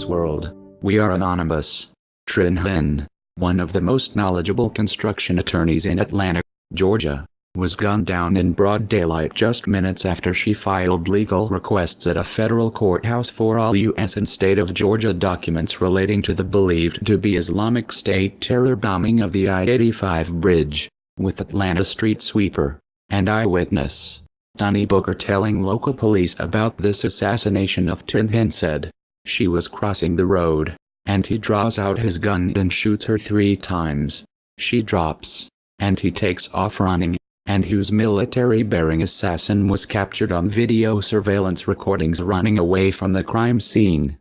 Women's World. We are anonymous. Trin Huynh, one of the most knowledgeable construction attorneys in Atlanta, Georgia, was gunned down in broad daylight just minutes after she filed legal requests at a federal courthouse for all U.S. and state of Georgia documents relating to the believed to be Islamic State terror bombing of the I-85 bridge, with Atlanta street sweeper and eyewitness Donnie Booker telling local police about this assassination of Trin Huynh said, "She was crossing the road, and he draws out his gun and shoots her 3 times. She drops, and he takes off running, and whose military-bearing assassin was captured on video surveillance recordings running away from the crime scene."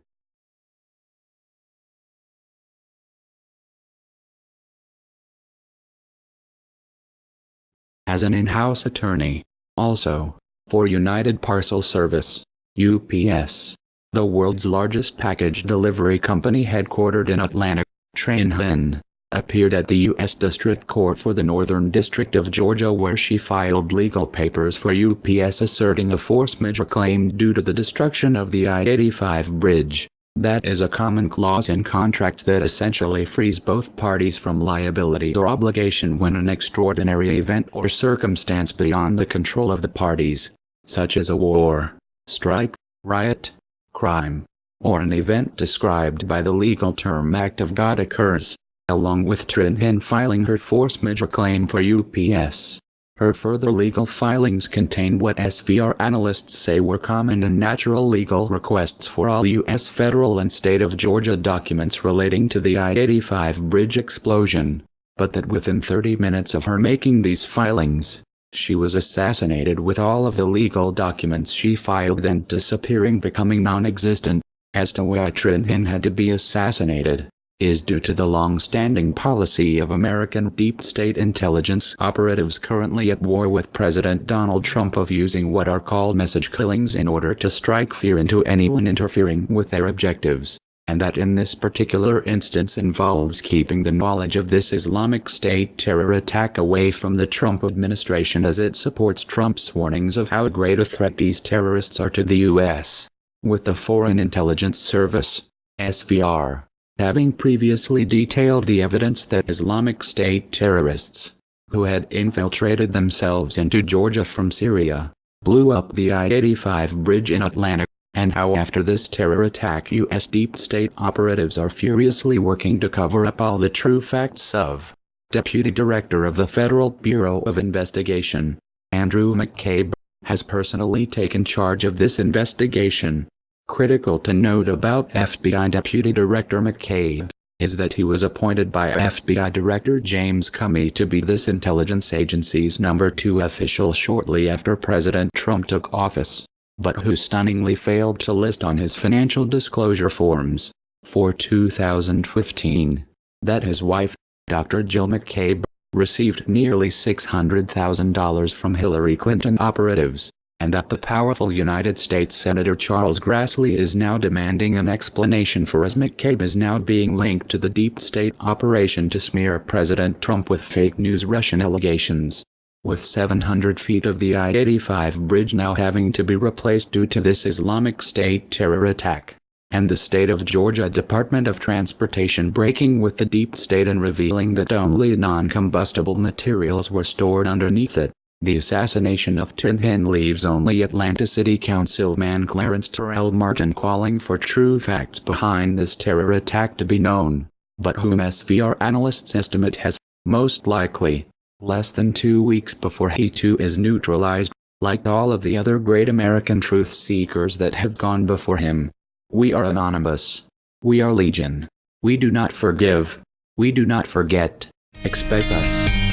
As an in-house attorney, also, for United Parcel Service, UPS, the world's largest package delivery company headquartered in Atlanta, Trin Huynh appeared at the U.S. District Court for the Northern District of Georgia, where she filed legal papers for UPS asserting a force majeure claim due to the destruction of the I-85 bridge. That is a common clause in contracts that essentially frees both parties from liability or obligation when an extraordinary event or circumstance beyond the control of the parties, such as a war, strike, riot, crime, or an event described by the legal term act of God occurs. Along with Trin Huynh filing her force majeure claim for UPS, her further legal filings contain what SVR analysts say were common and natural legal requests for all U.S. federal and state of Georgia documents relating to the I-85 bridge explosion, but that within 30 minutes of her making these filings, she was assassinated with all of the legal documents she filed then disappearing, becoming non-existent. As to why Trin Huynh had to be assassinated, is due to the long-standing policy of American deep state intelligence operatives currently at war with President Donald Trump of using what are called message killings in order to strike fear into anyone interfering with their objectives, and that in this particular instance involves keeping the knowledge of this Islamic State terror attack away from the Trump administration, as it supports Trump's warnings of how great a threat these terrorists are to the U.S., with the Foreign Intelligence Service, SVR, having previously detailed the evidence that Islamic State terrorists, who had infiltrated themselves into Georgia from Syria, blew up the I-85 bridge in Atlanta, and how after this terror attack U.S. deep state operatives are furiously working to cover up all the true facts of. Deputy Director of the Federal Bureau of Investigation, Andrew McCabe, has personally taken charge of this investigation. Critical to note about FBI Deputy Director McCabe is that he was appointed by FBI Director James Comey to be this intelligence agency's number 2 official shortly after President Trump took office, but who stunningly failed to list on his financial disclosure forms for 2015 that his wife, Dr. Jill McCabe, received nearly $600,000 from Hillary Clinton operatives, and that the powerful United States Senator Charles Grassley is now demanding an explanation for, as McCabe is now being linked to the deep state operation to smear President Trump with fake news Russian allegations. With 700 feet of the I-85 bridge now having to be replaced due to this Islamic State terror attack, and the state of Georgia Department of Transportation breaking with the deep state and revealing that only non-combustible materials were stored underneath it, the assassination of Trin Huynh leaves only Atlanta City Councilman Clarence Terrell Martin calling for true facts behind this terror attack to be known, but whom SVR analysts estimate has, most likely, less than 2 weeks before he too is neutralized, like all of the other great American truth seekers that have gone before him. We are anonymous. We are legion. We do not forgive. We do not forget. Expect us.